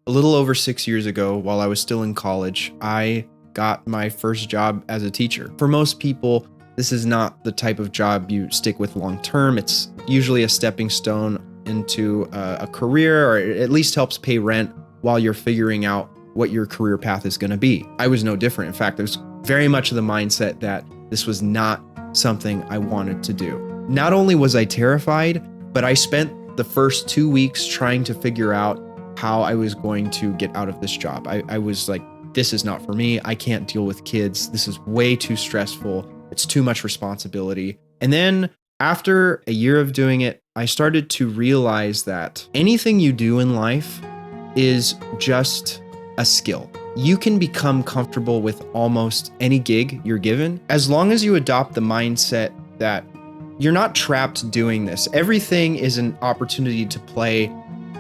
A little over 6 years ago, while I was still in college, I got my first job as a teacher. For most people, this is not the type of job you stick with long term. It's usually a stepping stone into a career, or it at least helps pay rent while you're figuring out what your career path is going to be. I was no different. In fact, I was very much of the mindset that this was not something I wanted to do. Not only was I terrified, but I spent the first 2 weeks trying to figure out how I was going to get out of this job. I was like, this is not for me. I can't deal with kids. This is way too stressful. It's too much responsibility. And then after a year of doing it, I started to realize that anything you do in life is just a skill. You can become comfortable with almost any gig you're given, as long as you adopt the mindset that you're not trapped doing this. Everything is an opportunity to play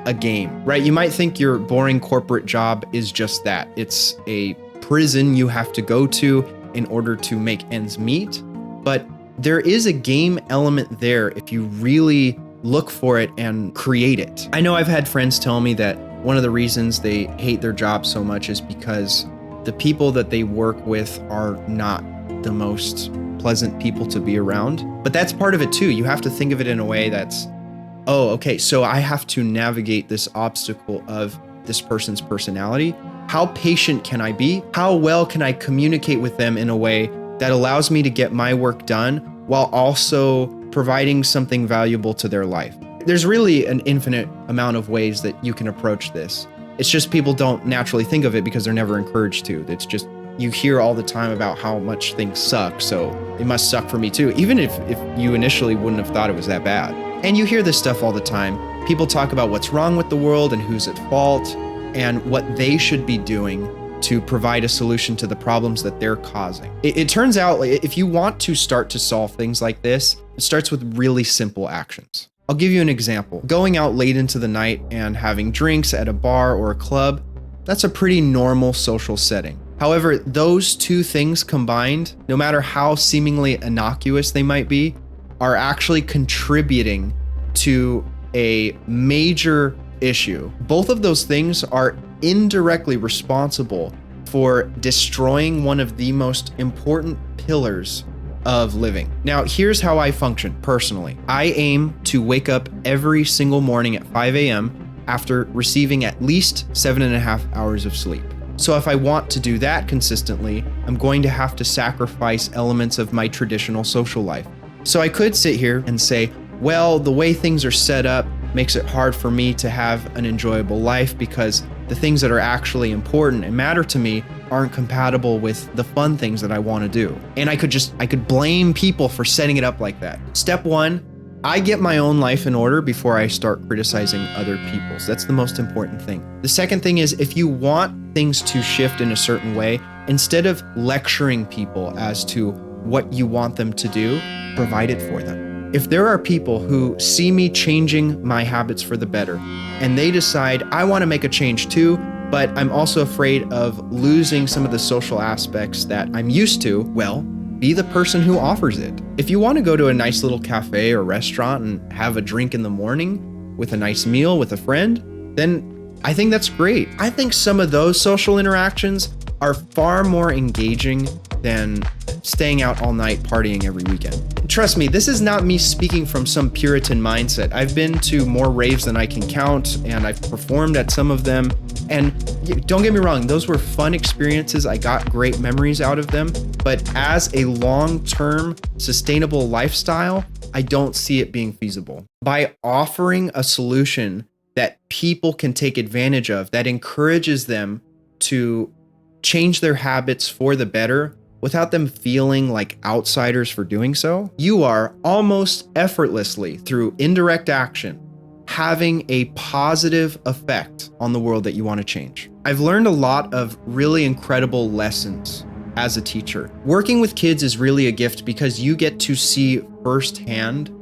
a game, right? You might think your boring corporate job is just that. It's a prison you have to go to in order to make ends meet. But there is a game element there if you really look for it and create it. I know I've had friends tell me that one of the reasons they hate their job so much is because the people that they work with are not the most pleasant people to be around. But that's part of it too. You have to think of it in a way that's, oh, okay, so I have to navigate this obstacle of this person's personality. How patient can I be? How well can I communicate with them in a way that allows me to get my work done while also providing something valuable to their life? There's really an infinite amount of ways that you can approach this. It's just people don't naturally think of it because they're never encouraged to. It's just, you hear all the time about how much things suck, so it must suck for me too, even if you initially wouldn't have thought it was that bad. And you hear this stuff all the time. People talk about what's wrong with the world and who's at fault and what they should be doing to provide a solution to the problems that they're causing. It turns out, if you want to start to solve things like this, it starts with really simple actions. I'll give you an example. Going out late into the night and having drinks at a bar or a club, that's a pretty normal social setting. However, those two things combined, no matter how seemingly innocuous they might be, are actually contributing to a major issue. Both of those things are indirectly responsible for destroying one of the most important pillars of living. Now, here's how I function personally. I aim to wake up every single morning at 5 a.m. after receiving at least 7.5 hours of sleep. So if I want to do that consistently, I'm going to have to sacrifice elements of my traditional social life. So I could sit here and say, well, the way things are set up makes it hard for me to have an enjoyable life because the things that are actually important and matter to me aren't compatible with the fun things that I want to do. And I could blame people for setting it up like that. Step one, I get my own life in order before I start criticizing other people's. That's the most important thing. The second thing is, if you want things to shift in a certain way, instead of lecturing people as to what you want them to do, provide it for them. If there are people who see me changing my habits for the better, and they decide, I want to make a change too, but I'm also afraid of losing some of the social aspects that I'm used to, well, be the person who offers it. If you want to go to a nice little cafe or restaurant and have a drink in the morning with a nice meal with a friend, then I think that's great. I think some of those social interactions are far more engaging than staying out all night partying every weekend. Trust me, this is not me speaking from some Puritan mindset. I've been to more raves than I can count, and I've performed at some of them. And don't get me wrong, those were fun experiences. I got great memories out of them. But as a long-term sustainable lifestyle, I don't see it being feasible. By offering a solution that people can take advantage of, that encourages them to change their habits for the better without them feeling like outsiders for doing so, you are almost effortlessly, through indirect action, having a positive effect on the world that you want to change. I've learned a lot of really incredible lessons as a teacher. Working with kids is really a gift because you get to see firsthand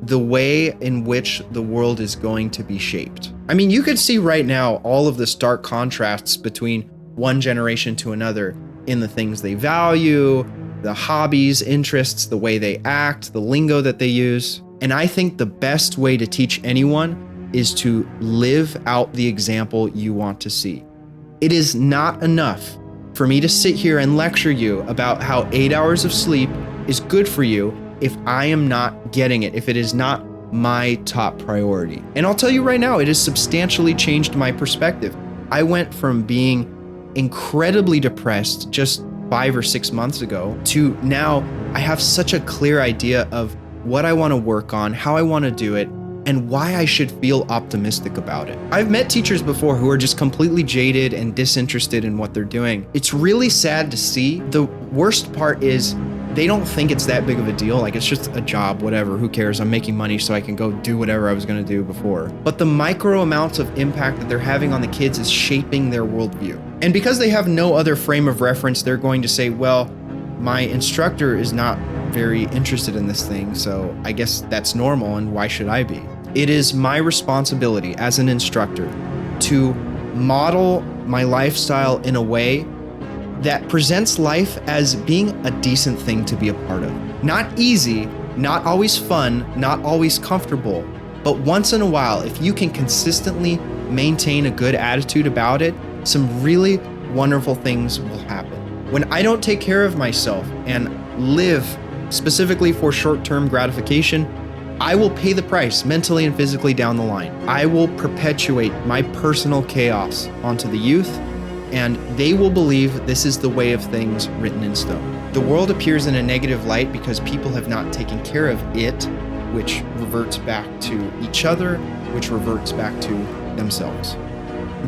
the way in which the world is going to be shaped. I mean, you could see right now all of the stark contrasts between one generation to another in the things they value, the hobbies, interests, the way they act, the lingo that they use. And I think the best way to teach anyone is to live out the example you want to see. It is not enough for me to sit here and lecture you about how 8 hours of sleep is good for you if I am not getting it, if it is not my top priority. And I'll tell you right now, it has substantially changed my perspective. I went from being incredibly depressed just 5 or 6 months ago to now I have such a clear idea of what I want to work on, how I want to do it, and why I should feel optimistic about it. I've met teachers before who are just completely jaded and disinterested in what they're doing. It's really sad to see. The worst part is they don't think it's that big of a deal. Like, it's just a job, whatever, who cares? I'm making money so I can go do whatever I was gonna do before. But the micro amounts of impact that they're having on the kids is shaping their worldview. And because they have no other frame of reference, they're going to say, well, my instructor is not very interested in this thing, so I guess that's normal, and why should I be? It is my responsibility as an instructor to model my lifestyle in a way that presents life as being a decent thing to be a part of. Not easy, not always fun, not always comfortable, but once in a while, if you can consistently maintain a good attitude about it, some really wonderful things will happen. When I don't take care of myself and live specifically for short-term gratification, I will pay the price mentally and physically down the line. I will perpetuate my personal chaos onto the youth, and they will believe this is the way of things written in stone. The world appears in a negative light because people have not taken care of it, which reverts back to each other, which reverts back to themselves.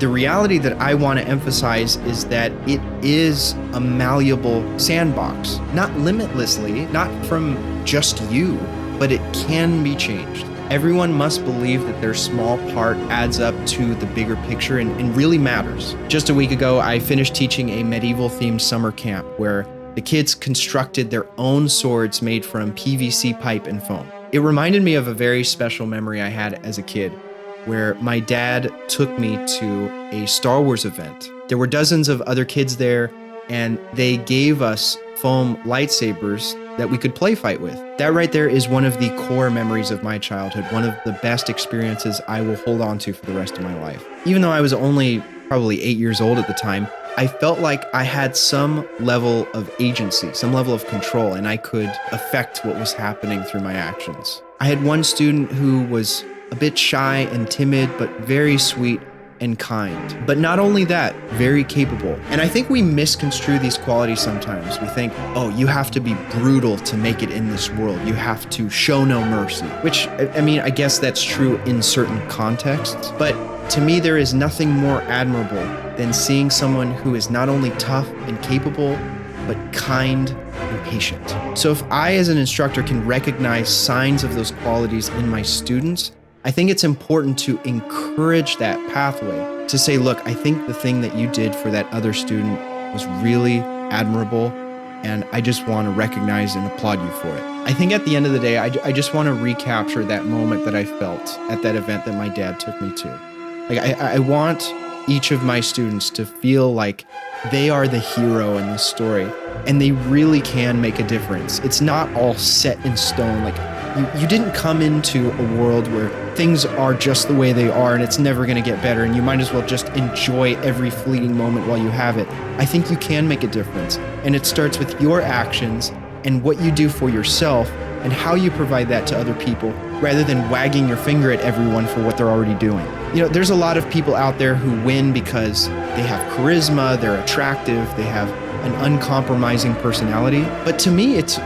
The reality that I want to emphasize is that it is a malleable sandbox, not limitlessly, not from just you, but it can be changed. Everyone must believe that their small part adds up to the bigger picture and really matters. Just a week ago, I finished teaching a medieval-themed summer camp where the kids constructed their own swords made from PVC pipe and foam. It reminded me of a very special memory I had as a kid, where my dad took me to a Star Wars event. There were dozens of other kids there, and they gave us foam lightsabers that we could play fight with. That right there is one of the core memories of my childhood, one of the best experiences I will hold on to for the rest of my life. Even though I was only probably 8 years old at the time, I felt like I had some level of agency, some level of control, and I could affect what was happening through my actions. I had one student who was a bit shy and timid, but very sweet and kind. But not only that, very capable. And I think we misconstrue these qualities sometimes. We think, oh, you have to be brutal to make it in this world. You have to show no mercy, which, I mean, I guess that's true in certain contexts. But to me, there is nothing more admirable than seeing someone who is not only tough and capable, but kind and patient. So if I, as an instructor, can recognize signs of those qualities in my students, I think it's important to encourage that pathway to say, look, I think the thing that you did for that other student was really admirable, and I just want to recognize and applaud you for it. I think at the end of the day, I just want to recapture that moment that I felt at that event that my dad took me to. Like, I want each of my students to feel like they are the hero in this story, and they really can make a difference. It's not all set in stone. Like, you didn't come into a world where things are just the way they are and it's never going to get better, and you might as well just enjoy every fleeting moment while you have it. I think you can make a difference, and it starts with your actions and what you do for yourself and how you provide that to other people, rather than wagging your finger at everyone for what they're already doing. You know, there's a lot of people out there who win because they have charisma, they're attractive, they have an uncompromising personality. But to me, it's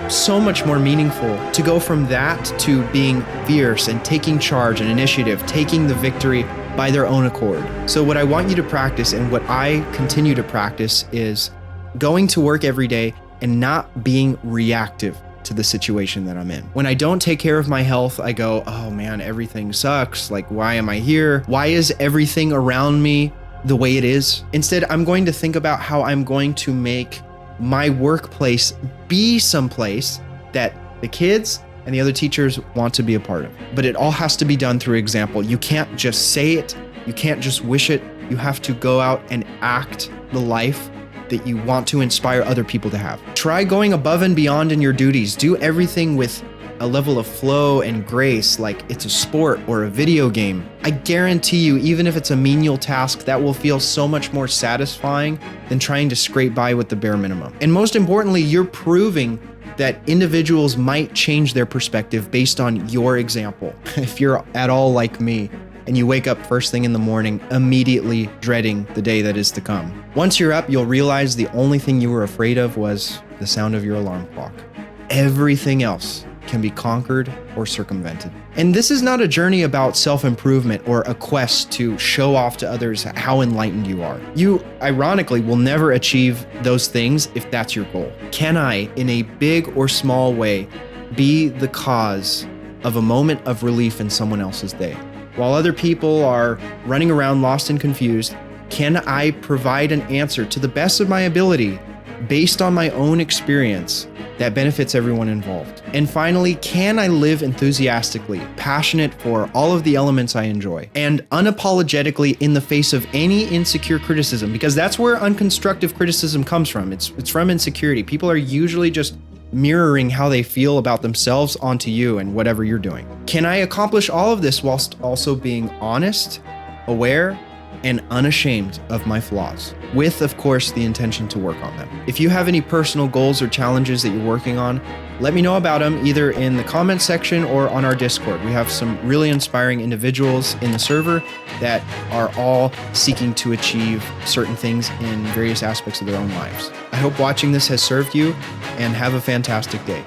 so much more meaningful to go from that to being fierce and taking charge and initiative, taking the victory by their own accord. So what I want you to practice, and what I continue to practice, is going to work every day and not being reactive to the situation that I'm in. When I don't take care of my health, I go, oh man, everything sucks. Like, why am I here? Why is everything around me the way it is? Instead, I'm going to think about how I'm going to make my workplace be someplace that the kids and the other teachers want to be a part of. But it all has to be done through example. You can't just say it. You can't just wish it. You have to go out and act the life that you want to inspire other people to have. Try going above and beyond in your duties. Do everything with a level of flow and grace like it's a sport or a video game, I guarantee you, even if it's a menial task, that will feel so much more satisfying than trying to scrape by with the bare minimum. And most importantly, you're proving that individuals might change their perspective based on your example. If you're at all like me, and you wake up first thing in the morning, immediately dreading the day that is to come. Once you're up, you'll realize the only thing you were afraid of was the sound of your alarm clock. Everything else can be conquered or circumvented. And this is not a journey about self-improvement or a quest to show off to others how enlightened you are. You, ironically, will never achieve those things if that's your goal. Can I, in a big or small way, be the cause of a moment of relief in someone else's day? While other people are running around lost and confused, can I provide an answer to the best of my ability based on my own experience that benefits everyone involved? And finally, can I live enthusiastically, passionate for all of the elements I enjoy, and unapologetically in the face of any insecure criticism? Because that's where unconstructive criticism comes from. It's from insecurity. People are usually just mirroring how they feel about themselves onto you and whatever you're doing. Can I accomplish all of this whilst also being honest, aware, and unashamed of my flaws, with, of course, the intention to work on them? If you have any personal goals or challenges that you're working on, let me know about them either in the comment section or on our Discord. We have some really inspiring individuals in the server that are all seeking to achieve certain things in various aspects of their own lives. I hope watching this has served you, and have a fantastic day.